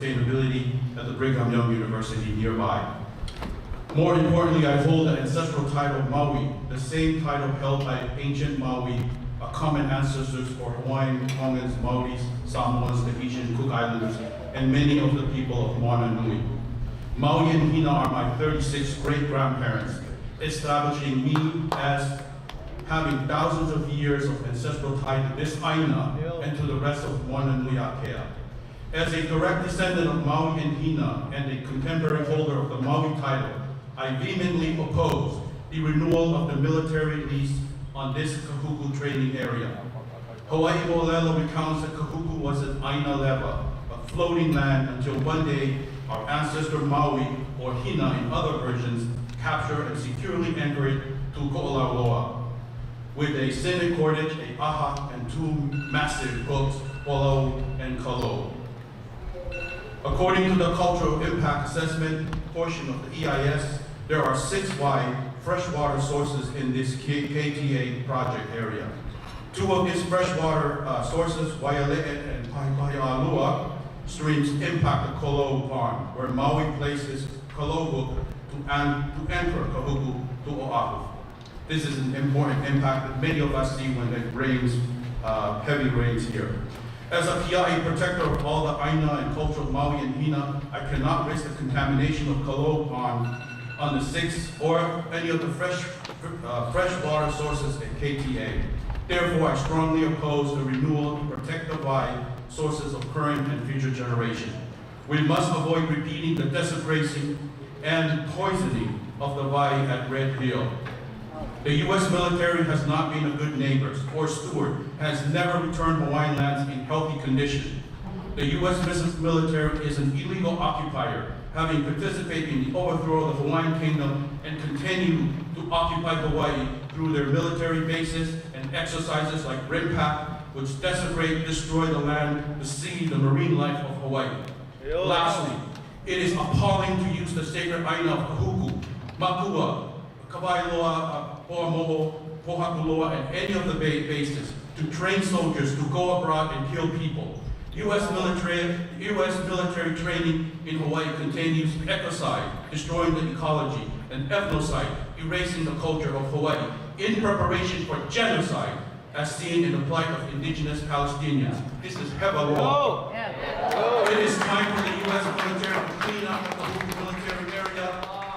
Sustainability at the Brigham Young University nearby. More importantly, I hold the ancestral title Maui, the same title held by ancient Maui, a common ancestors for Hawaiian, Tongans, Maoris, Samoans, Tahitian, Cook Islanders, and many of the people of Moana Nui. Maui and Hina are my 36 great-grandparents, establishing me as having thousands of years of ancestral tie to this Aina and to the rest of Moana Nui Akea. As a direct descendant of Maui and Hina and a contemporary holder of the Maui title, I vehemently oppose the renewal of the military lease on this Kahuku training area. Hawaii Mo'olelo recounts that Kahuku was an Aina leva, a floating land until one day our ancestor Maui, or Hina in other versions, captured and securely anchored to Ko'olauloa with a sine cordage, a aha, and two massive hooks, Polo and Kalo. According to the Cultural Impact Assessment portion of the EIS, there are 6 wide freshwater sources in this KTA project area. 2 of these freshwater sources, Waiale'e and Paipai'alua streams, impact the Kolo Pond, where Maui places Kalo hook to anchor Kahuku to Oahu. This is an important impact that many of us see when it rains, heavy rains here. As a Kia'i protector of all the Aina and culture of Maui and Hina, I cannot risk the contamination of Kalo Pond on the 6 or any of the freshwater sources at KTA. Therefore, I strongly oppose the renewal to protect the wide sources of current and future generation. We must avoid repeating the desecration and poisoning of the Vai at Red Hill. The U.S. military has not been a good neighbor or steward, has never returned Hawaiian lands in healthy condition. The U.S. military is an illegal occupier, having participated in the overthrow of the Hawaiian kingdom and continue to occupy Hawaii through their military bases and exercises like RIMPAC, which desecrate, destroy the land, the sea, the marine life of Hawaii. Lastly, it is appalling to use the sacred Aina of Kahuku, Mākua, Kawailoa, Poamoho, Pohakuloa, and any of the bases to train soldiers to go abroad and kill people. U.S. military training in Hawaii continues ecocide, destroying the ecology, and ethnocide, erasing the culture of Hawaii, in preparation for genocide, as seen in the plight of indigenous Palestinians. This is heva wrong. It is time for the U.S. military to clean up the Kahuku military area,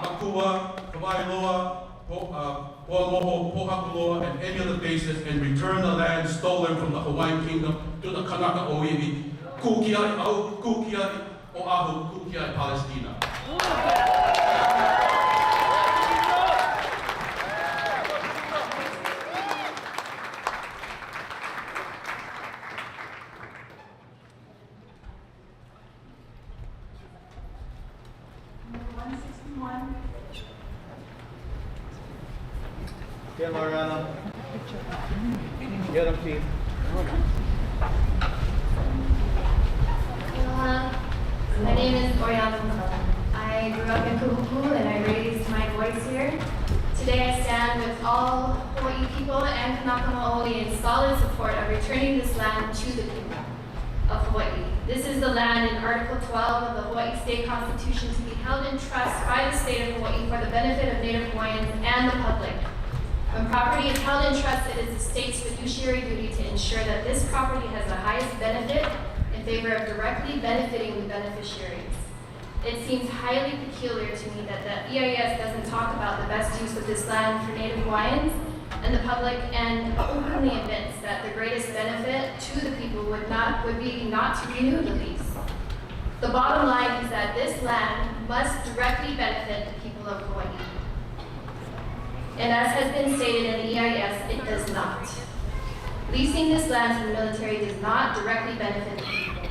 Mākua, Kawailoa, Poamoho, Pohakuloa, and any other bases, and return the land stolen from the Hawaiian kingdom to the Kanaka Oiwi, Kukiai Oahu, Kukiai Palestina. Get Mariana. Get him, Chief. Aloha. My name is Oriana. I grew up in Kahuku and I raised my voice here. Today I stand with all Hawaii people and Kanaka Maoli in solid support of returning this land to the people of Hawaii. This is the land in Article 12 of the Hawaii State Constitution to be held in trust by the state of Hawaii for the benefit of Native Hawaiians and the public. When property is held in trust, it is the state's fiduciary duty to ensure that this property has the highest benefit in favor of directly benefiting the beneficiaries. It seems highly peculiar to me that the EIS doesn't talk about the best use of this land for Native Hawaiians and the public, and openly admits that the greatest benefit to the people would be not to renew the lease. The bottom line is that this land must directly benefit the people of Hawaii. And as has been stated in the EIS, it does not. Leasing this land to the military does not directly benefit the people.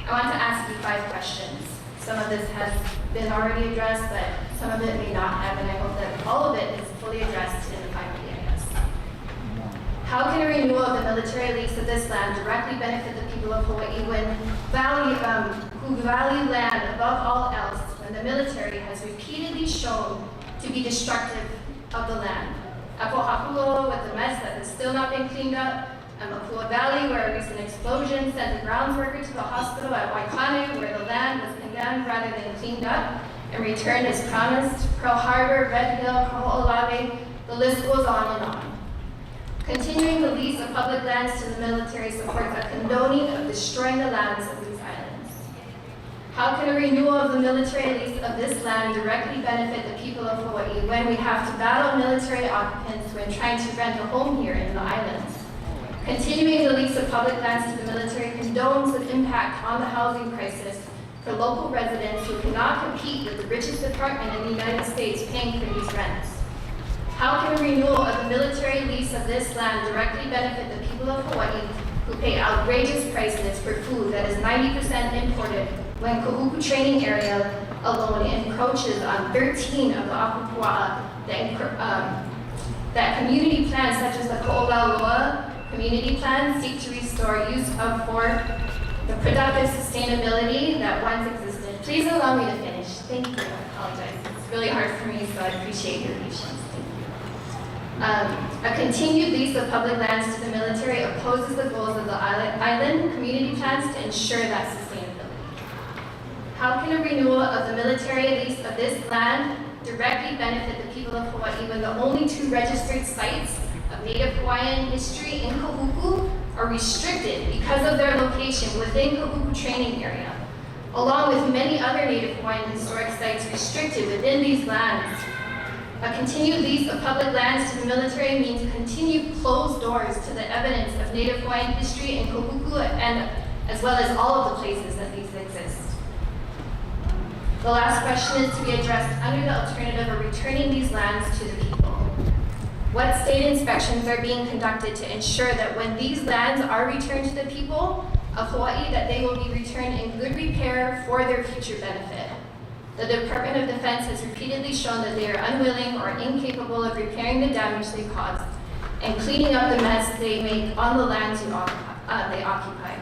I want to ask you 5 questions. Some of this has been already addressed, but some of it may not have, and I hope that all of it is fully addressed in the final EIS. How can a renewal of the military lease of this land directly benefit the people of Hawaii when who value land above all else, when the military has repeatedly shown to be destructive of the land? At Pohakuloa, with the mess that has still not been cleaned up, and Mākua Valley, where a recent explosion sent a grounds worker to the hospital at Waikane, where the land was condemned rather than cleaned up and returned as promised, Pearl Harbor, Red Hill, Kaho'olawe, the list goes on and on. Continuing the lease of public lands to the military supports a condoning of destroying the lands of these islands. How can a renewal of the military lease of this land directly benefit the people of Hawaii when we have to battle military occupants when trying to rent a home here in the islands? Continuing the lease of public lands to the military condones the impact on the housing crisis for local residents who cannot compete with the richest department in the United States paying for these rents. How can a renewal of the military lease of this land directly benefit the people of Hawaii who pay outrageous prices for food that is 90% imported when Kahuku training area alone encroaches on 13 of the Ahupua that community plans such as the Ko'olauloa community plans seek to restore use of for the productive sustainability that once existed. Please allow me to finish. Thank you. I apologize. It's really hard for me, so I appreciate your patience. Thank you. A continued lease of public lands to the military opposes the goals of the island community plans to ensure that sustainability. How can a renewal of the military lease of this land directly benefit the people of Hawaii when the only 2 registered sites of Native Hawaiian history in Kahuku are restricted because of their location within Kahuku training area, along with many other Native Hawaiian historic sites restricted within these lands? A continued lease of public lands to the military means continued closed doors to the evidence of Native Hawaiian history in Kahuku and as well as all of the places that these exist. The last question is to be addressed under the alternative of returning these lands to the people. What state inspections are being conducted to ensure that when these lands are returned to the people of Hawaii, that they will be returned in good repair for their future benefit? The Department of Defense has repeatedly shown that they are unwilling or incapable of repairing the damage they caused and cleaning up the mess they make on the lands they occupy.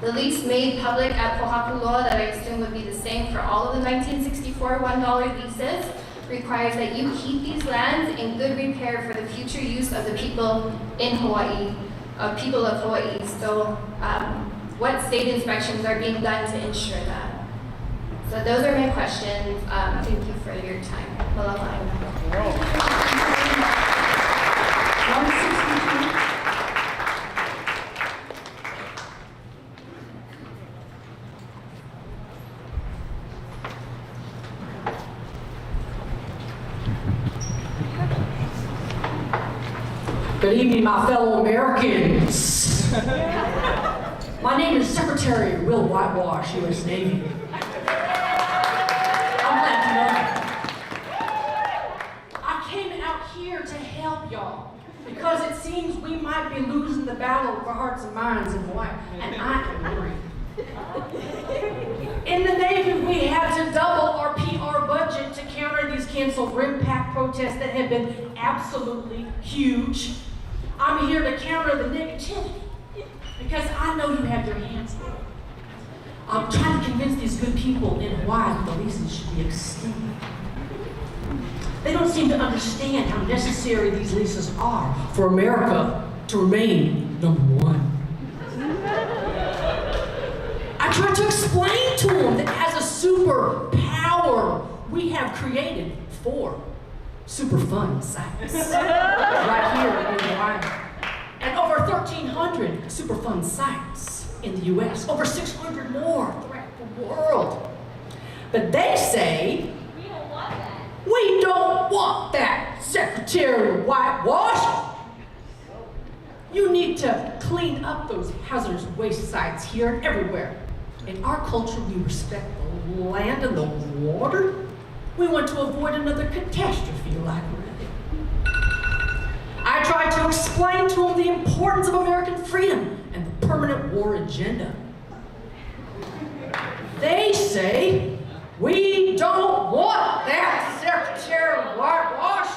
The lease made public at Pohakuloa, that I assume would be the same for all of the 1964 $1 leases, requires that you keep these lands in good repair for the future use of the people in Hawaii, people of Hawaii. So what state inspections are being done to ensure that? So those are my questions. Thank you for your time. Good evening, my fellow Americans. My name is Secretary Will Whitewash, U.S. Navy. I'm glad to know you. I came out here to help y'all because it seems we might be losing the battle for hearts and minds in Hawaii, and I am worried. In the Navy, we had to double our PR budget to counter these canceled RIMPAC protests that have been absolutely huge. I'm here to counter the negativity because I know you have your hands full. I'm trying to convince these good people in Hawaii that the leases should be extended. They don't seem to understand how necessary these leases are for America to remain #1. I tried to explain to them that as a superpower, we have created 4 Superfund sites right here in Hawaii, and over 1,300 Superfund sites in the U.S., over 600 more throughout the world. But they say, we don't want that. We don't want that, Secretary Whitewash. You need to clean up those hazardous waste sites here and everywhere. In our culture, we respect the land and the water. We want to avoid another catastrophe like Reddit. I tried to explain to them the importance of American freedom and the permanent war agenda. They say, we don't want that, Secretary Whitewash.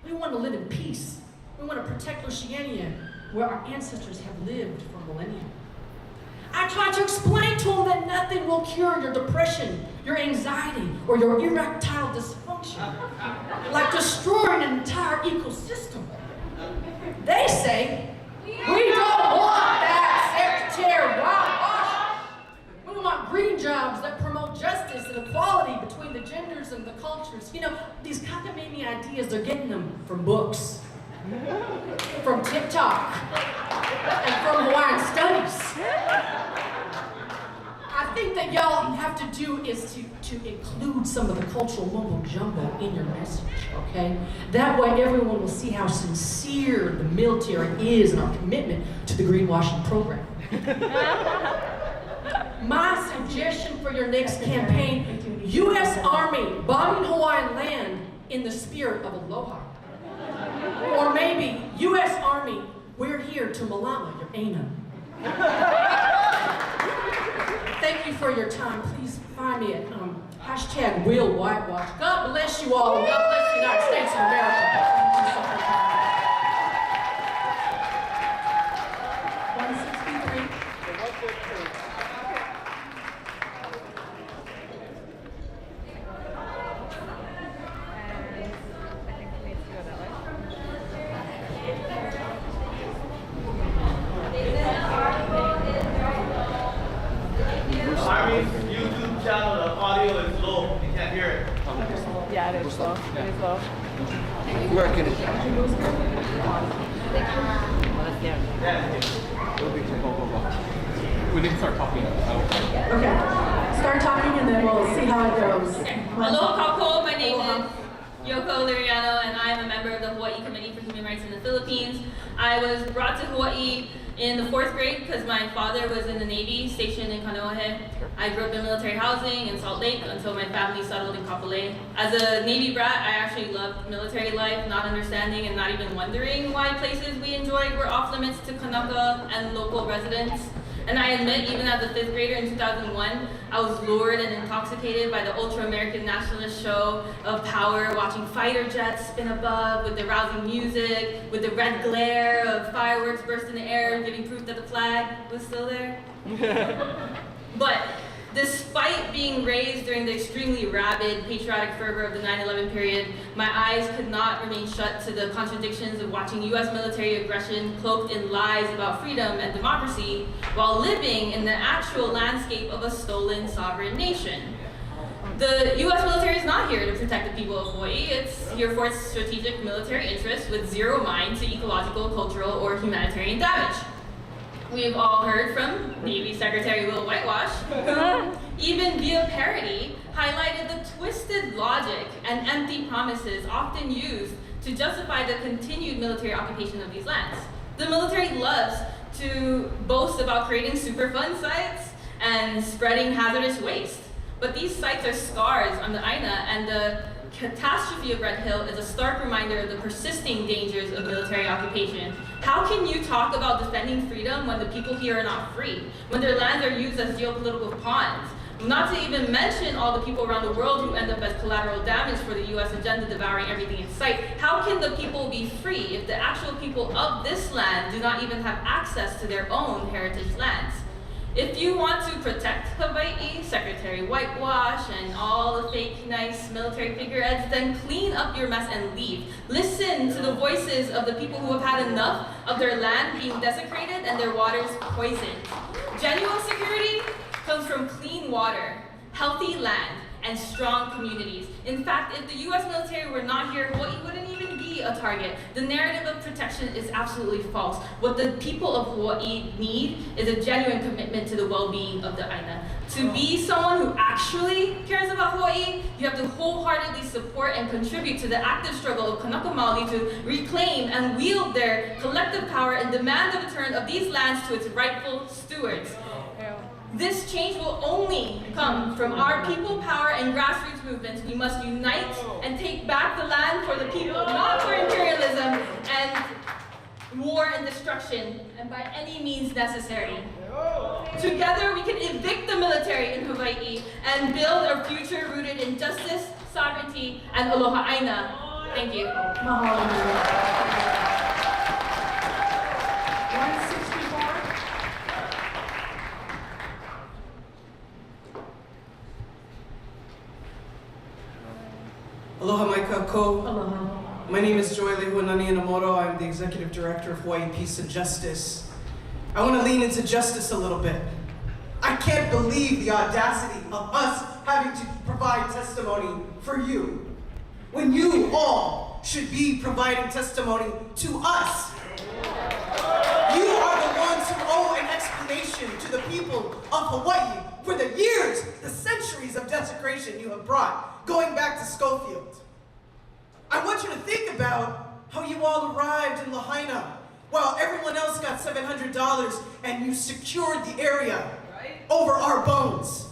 We want to live in peace. We want to protect Oceania, where our ancestors have lived for millennia. I tried to explain to them that nothing will cure your depression, your anxiety, or your erectile dysfunction, like destroying an entire ecosystem. They say, we We don't want that secretary whitewash. We want green jobs that promote justice and equality between the genders and the cultures. You know, these cockamamie ideas, they're getting them from books, from TikTok, and from Hawaiian studies. I think that y'all have to do is to include some of the cultural mumbo jumbo in your message, okay? That way everyone will see how sincere the military is in our commitment to the greenwashing program. My suggestion for your next campaign, U.S. Army bombing Hawaiian land in the spirit of aloha. Or maybe, U.S. Army, we're here to malama your Aina. Thank you for your time. Please find me at #WillWhitewash. God bless you all. God bless the United States of America. 163. I think it needs to go that way. Army's YouTube channel, the audio is low. You can't hear it. Yeah, it is low. It is low. Working it. We need to start talking. Okay. Start talking and then we'll see how it goes. Hello, Kahuku. My name is Yoko Liriano, and I am a member of the Hawaii Committee for Human Rights in the Philippines. I was brought to Hawaii in the 4th grade because my father was in the Navy stationed in Kaneohe. I grew up in military housing in Salt Lake until my family settled in Kapolei. As a Navy brat, I actually loved military life, not understanding and not even wondering why places we enjoyed were off limits to Kanaka and local residents. And I admit, even as a 5th grader in 2001, I was lured and intoxicated by the ultra-American nationalist show of power, watching fighter jets spin above with the rousing music, with the red glare of fireworks burst in the air, giving proof that the flag was still there. But despite being raised during the extremely rabid patriotic fervor of the 9/11 period, my eyes could not remain shut to the contradictions of watching US military aggression cloaked in lies about freedom and democracy while living in the actual landscape of a stolen sovereign nation. The US military is not here to protect the people of Hawaii. It's here for its strategic military interests with zero mind to ecological, cultural, or humanitarian damage. We've all heard from Navy Secretary Will Whitewash, who, even via parody, highlighted the twisted logic and empty promises often used to justify the continued military occupation of these lands. The military loves to boast about creating Superfund sites and spreading hazardous waste. But these sites are scars on the Aina, and the catastrophe of Red Hill is a stark reminder of the persisting dangers of military occupation. How can you talk about defending freedom when the people here are not free, when their lands are used as geopolitical pawns? Not to even mention all the people around the world who end up as collateral damage for the US agenda devouring everything in sight. How can the people be free if the actual people of this land do not even have access to their own heritage lands? If you want to protect Hawaii, Secretary Whitewash, and all the fake nice military figureheads, then clean up your mess and leave. Listen to the voices of the people who have had enough of their land being desecrated and their waters poisoned. Genuine security comes from clean water, healthy land, and strong communities. In fact, if the US military were not here, Hawaii wouldn't even be a target. The narrative of protection is absolutely false. What the people of Hawaii need is a genuine commitment to the well-being of the Aina. To be someone who actually cares about Hawaii, you have to wholeheartedly support and contribute to the active struggle of Kanaka Maoli to reclaim and wield their collective power and demand the return of these lands to its rightful stewards. This change will only come from our people power and grassroots movements. We must unite and take back the land for the people, not for imperialism and war and destruction, and by any means necessary. Together, we can evict the military in Hawaii and build a future rooted in justice, sovereignty, and aloha aina. Thank you. Mahalo. 164. Aloha mai ka ko. Aloha. My name is Joy Lehuanani Inamoto. I'm the Executive Director of Hawaii Peace and Justice. I want to lean into justice a little bit. I can't believe the audacity of us having to provide testimony for you, when you all should be providing testimony to us. You are the ones who owe an explanation to the people of Hawaii for the years, the centuries of desecration you have brought, going back to Schofield. I want you to think about how you all arrived in Lahaina while everyone else got $700 and you secured the area over our bones.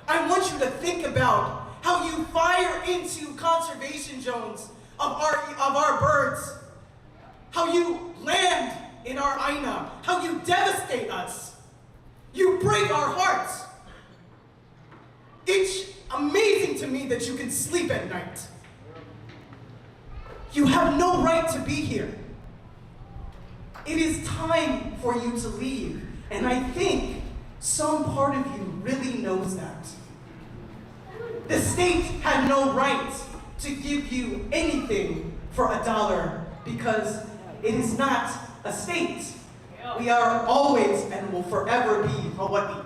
I want you to think about how you fire into conservation zones of our birds, how you land in our aina, how you devastate us. You break our hearts. It's amazing to me that you can sleep at night. You have no right to be here. It is time for you to leave, and I think some part of you really knows that. The state had no right to give you anything for $1 because it is not a state. We are always and will forever be Hawaii.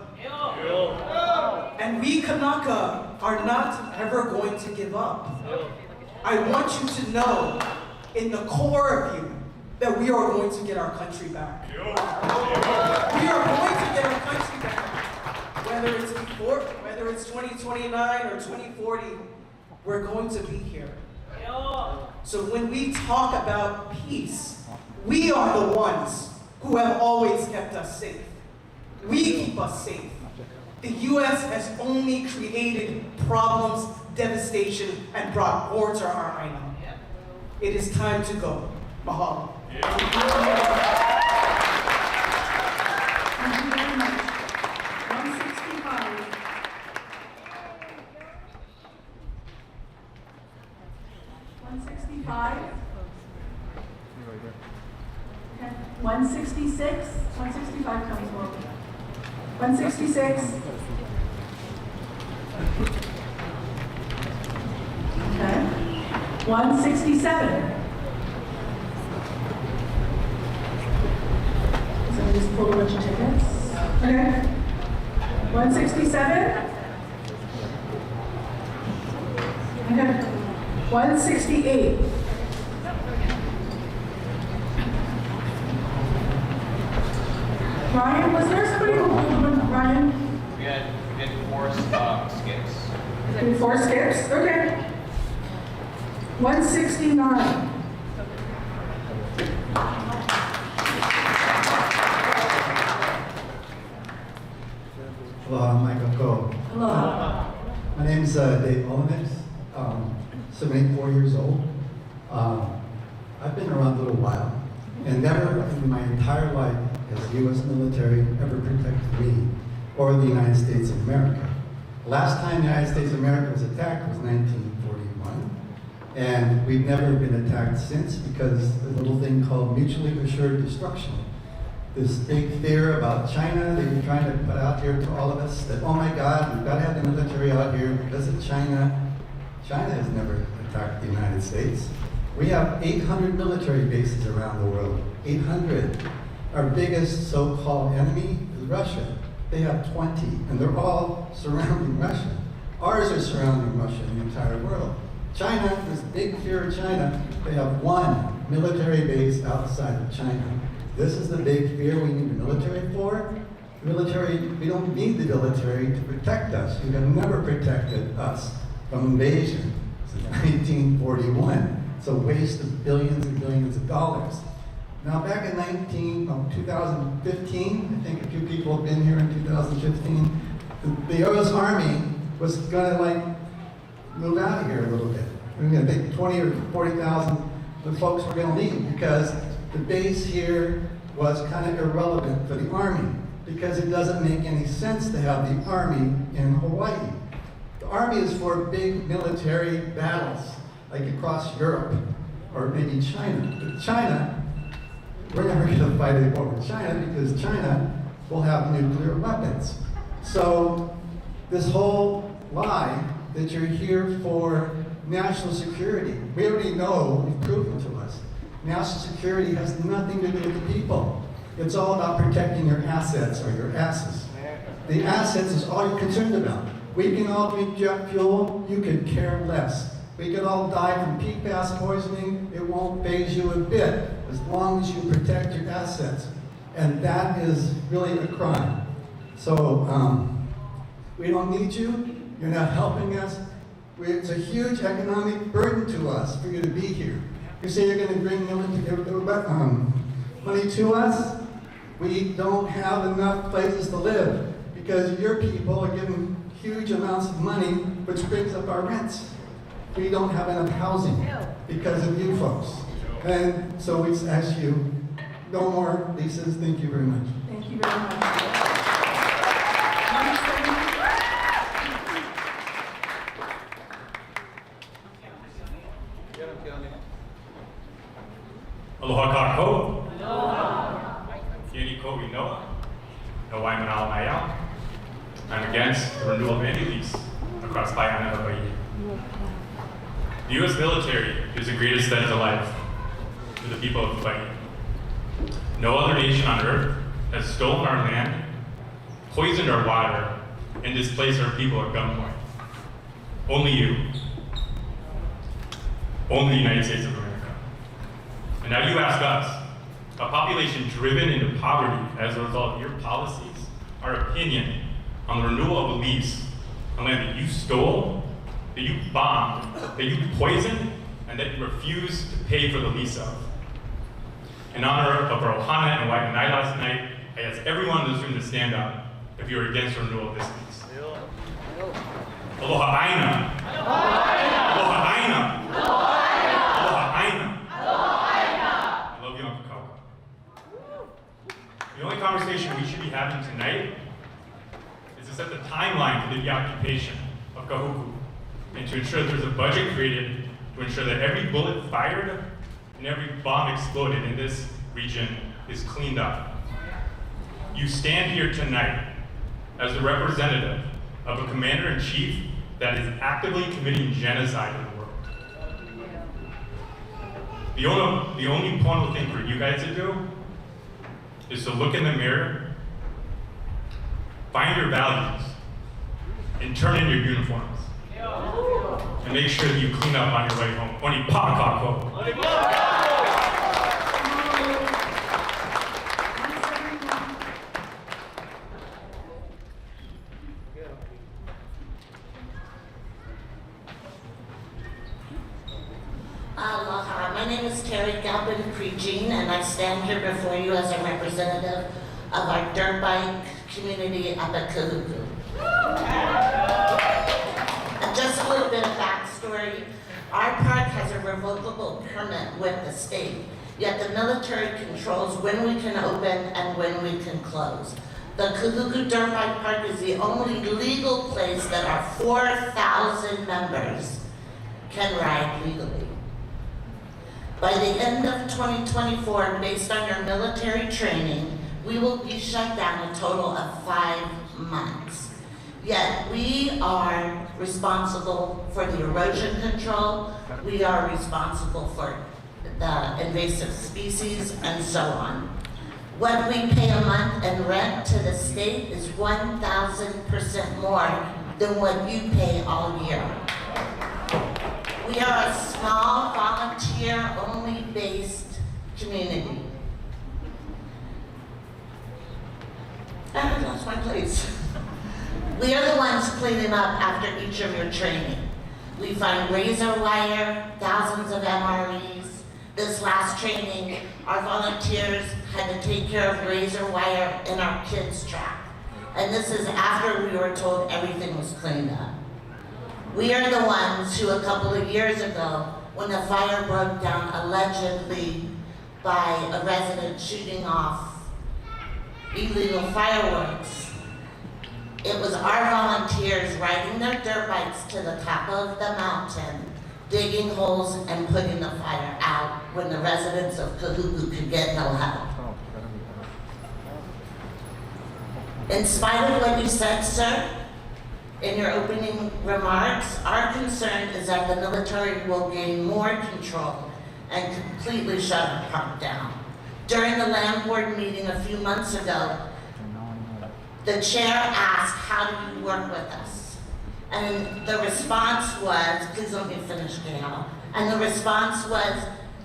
And we Kanaka are not ever going to give up. I want you to know in the core of you that we are going to get our country back. We are going to get our country back. Whether it's 2029 or 2040, we're going to be here. So when we talk about peace, we are the ones who have always kept us safe. We keep us safe. The U.S. has only created problems, devastation, and brought war to our island. It is time to go. Mahalo. Thank you very much. 165. 165. Okay. 166. 165 comes forward. 166. Okay. 167. So just pull a bunch of tickets. Okay. 167. Okay. 168. Ryan, was there somebody who pulled one? Ryan? We had 4 skips. 4 skips? Okay. 169. Aloha, Michael. Aloha. My name is Dave Mullins. 74 years old. I've been around a little while, and never in my entire life has the U.S. military ever protected me or the United States of America. Last time the United States of America was attacked was 1941, and we've never been attacked since because there's a little thing called mutually assured destruction. This big fear about China that you're trying to put out here to all of us, that, oh my God, we've got to have the military out here because of China. China has never attacked the United States. We have 800 military bases around the world, 800. Our biggest so-called enemy is Russia. They have 20, and they're all surrounding Russia. Ours are surrounding Russia in the entire world. China, this big fear of China, they have 1 military base outside of China. This is the big fear we need the military for. The military, we don't need the military to protect us. You have never protected us from invasion since 1941. It's a waste of billions and billions of dollars. Now back in 2015, I think a few people have been here in 2015, the U.S. Army was gonna move out of here a little bit. I think 20 or 40,000 the folks were gonna leave because the base here was kind of irrelevant for the Army because it doesn't make any sense to have the Army in Hawaii. The Army is for big military battles, like across Europe or maybe China. But China, we're never going to fight a war with China because China will have nuclear weapons. So this whole lie that you're here for national security. We already know, you've proven to us, national security has nothing to do with the people. It's all about protecting your assets or your asses. The assets is all you're concerned about. We can all drink jet fuel, you could care less. We could all die from PFAS poisoning, it won't faze you a bit, as long as you protect your assets. And that is really a crime. So, we don't need you, you're not helping us. It's a huge economic burden to us for you to be here. You say you're going to bring money to us? We don't have enough places to live because your people are giving huge amounts of money, which brings up our rents. We don't have enough housing because of you folks. And so we ask you, no more leases. Thank you very much. Thank you very much. Aloha kākou. Kieni kowi noa. No waimanao maiau. I'm against the renewal of any lease across Paeana, Hawaii. The U.S. military is the greatest threat to life to the people of Hawaii. No other nation on earth has stolen our land, poisoned our water, and displaced our people at gunpoint. Only you. Only the United States of America. And now you ask us, a population driven into poverty as a result of your policies, our opinion on the renewal of a lease on land that you stole, that you bombed, that you poisoned, and that you refused to pay for the lease of. In honor of our Ohana and Waimanai last night, I ask everyone in this room to stand up if you are against the renewal of this lease. Aloha aina. Aloha aina. Aloha aina. Aloha aina. I love you, Uncle Kahuku. The only conversation we should be having tonight is to set the timeline for the deoccupation of Kahuku and to ensure that there's a budget created to ensure that every bullet fired and every bomb exploded in this region is cleaned up. You stand here tonight as the representative of a commander-in-chief that is actively committing genocide in the world. The only important thing for you guys to do is to look in the mirror, find your values, and turn in your uniforms. And make sure that you clean up on your way home. Oni pakako. Aloha, my name is Terry Galvin Prejean, and I stand here before you as a representative of our dirt bike community up at Kahuku. And just a little bit of backstory. Our park has a revocable permit with the state, yet the military controls when we can open and when we can close. The Kahuku Dirt Bike Park is the only legal place that our 4,000 members can ride legally. By the end of 2024, based on your military training, we will be shut down a total of 5 months. Yet we are responsible for the erosion control, we are responsible for the invasive species, and so on. What we pay a month in rent to the state is 1,000% more than what you pay all year. We are a small, volunteer-only based community. I lost my place. We are the ones cleaning up after each of your training. We find razor wire, thousands of MREs. This last training, our volunteers had to take care of razor wire in our kids' track. And this is after we were told everything was cleaned up. We are the ones who a couple of years ago, when the fire broke down allegedly by a resident shooting off illegal fireworks, it was our volunteers riding their dirt bikes to the top of the mountain, digging holes and putting the fire out when the residents of Kahuku could get no help. In spite of what you said, sir, in your opening remarks, our concern is that the military will gain more control and completely shut our park down. During the land board meeting a few months ago, the chair asked, how do you work with us? And the response was, please let me finish, Gail. And the response was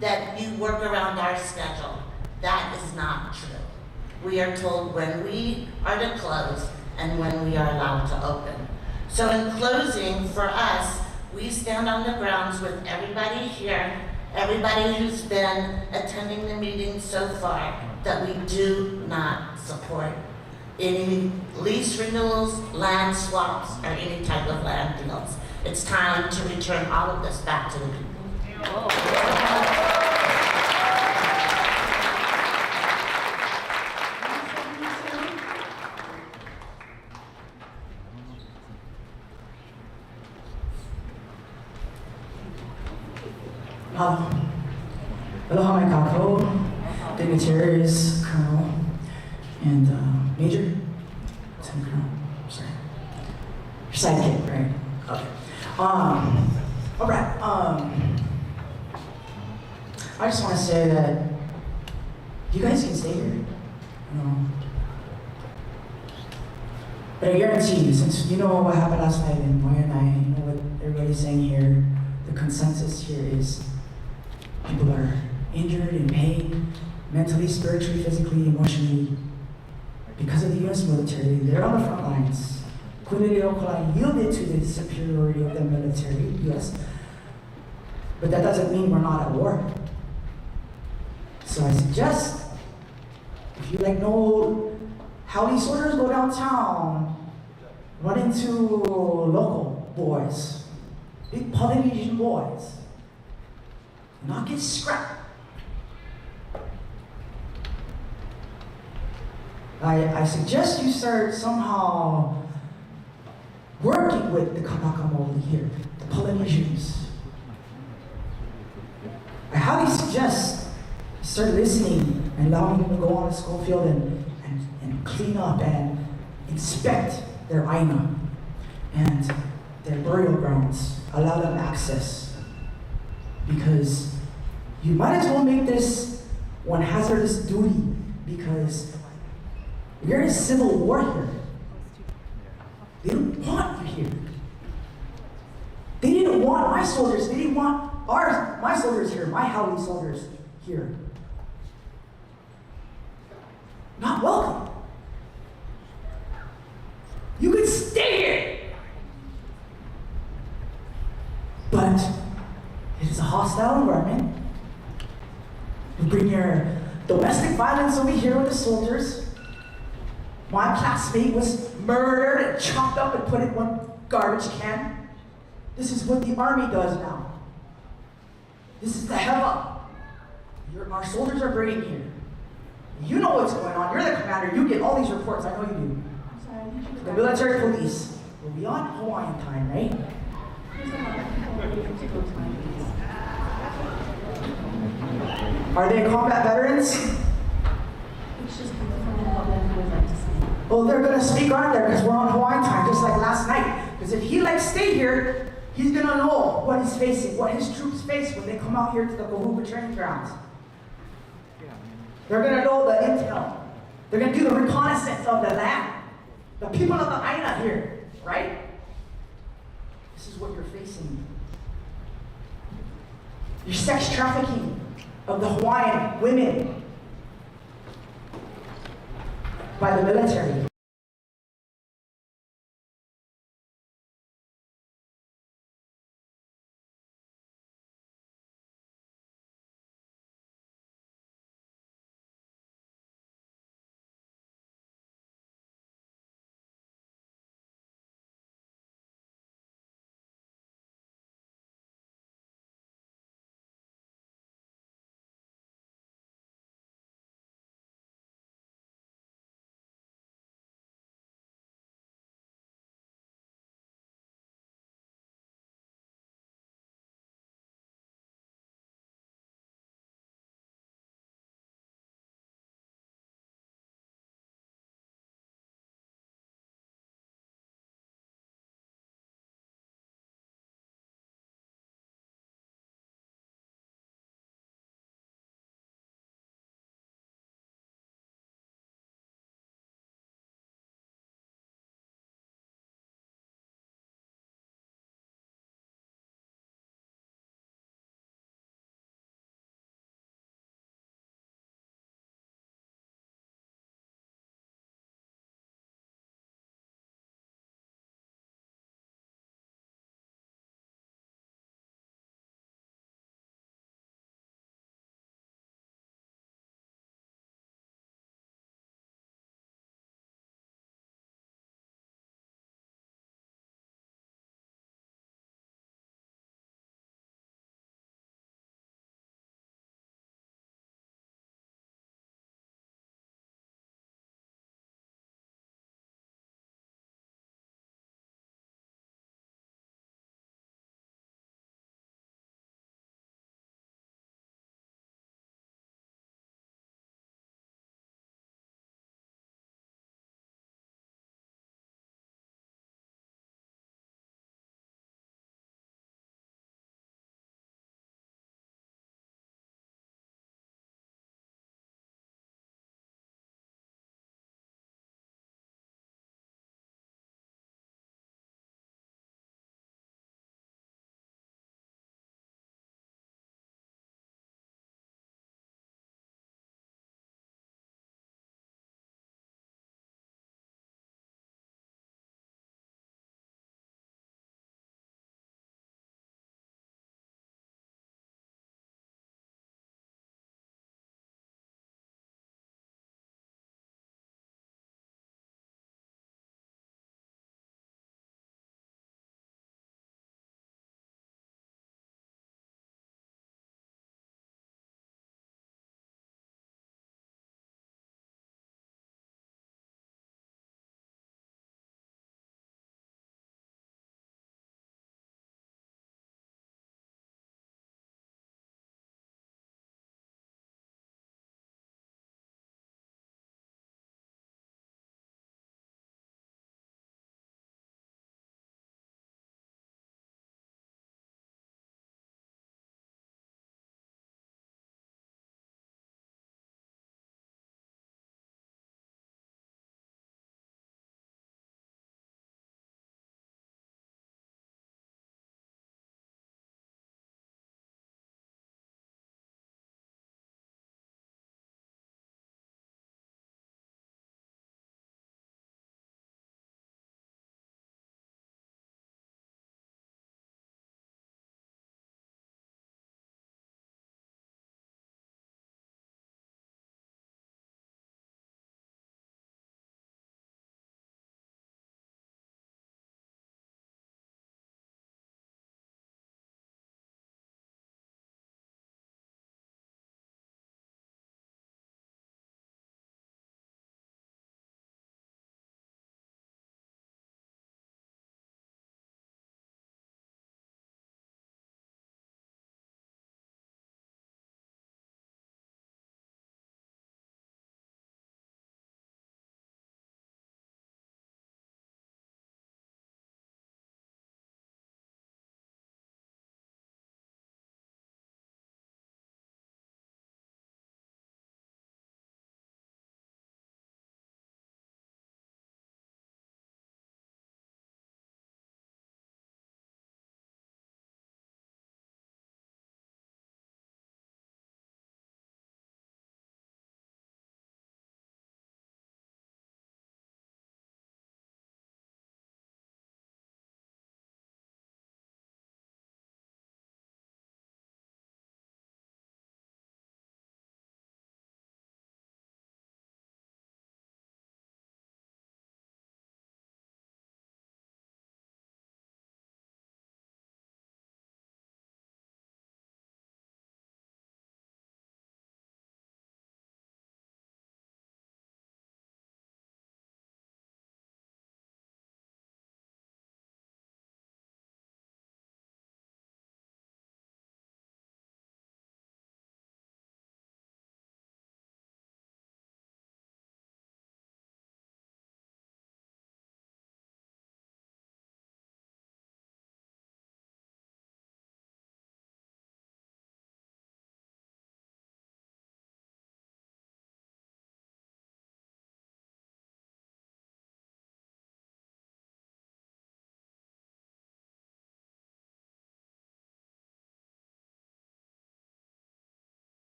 that you work around our schedule. That is not true. We are told when we are to close and when we are allowed to open. So in closing, for us, we stand on the grounds with everybody here, everybody who's been attending the meeting so far, that we do not support any lease renewals, land swaps, or any type of land deals. It's time to return all of this back to the people. Aloha mai kākou, dignitaries, colonel, and major, lieutenant colonel, sorry. Your sidekick, right? Okay. All right. I just want to say that you guys can stay here, you know. But I guarantee you, since you know what happened last night in Hawaiian, you know what everybody's saying here, the consensus here is people are injured, in pain, mentally, spiritually, physically, emotionally, because of the US military. They're on the front lines. Kuniri Okolai yielded to the superiority of the military, US. But that doesn't mean we're not at war. So I suggest, if you know how these soldiers go downtown, run into local boys, big Polynesian boys, not get scrapped. I suggest you start somehow working with the Kanaka here, the Polynesians. I highly suggest you start listening and allowing them to go on the school field and clean up and inspect their aina and their burial grounds. Allow them access. Because you might as well make this one hazardous duty, because we're in a civil war here. They don't want you here. They didn't want my soldiers. They didn't want my soldiers here, my Hawaii soldiers here. Not welcome. You can stay here. But it is a hostile environment. You bring your domestic violence over here with the soldiers. My classmate was murdered and chopped up and put in one garbage can. This is what the army does now. This is the heva. Our soldiers are bringing here. You know what's going on. You're the commander. You get all these reports. I know you do. The military police will be on Hawaiian time, right? Are they combat veterans? Well, they're going to speak on there because we're on Hawaiian time, just like last night. Because if he stay here, he's going to know what he's facing, what his troops face when they come out here to the Kahuku training grounds. They're going to know the intel. They're going to do the reconnaissance of the land. The people of the aina here, right? This is what you're facing. Your sex trafficking of the Hawaiian women by the military.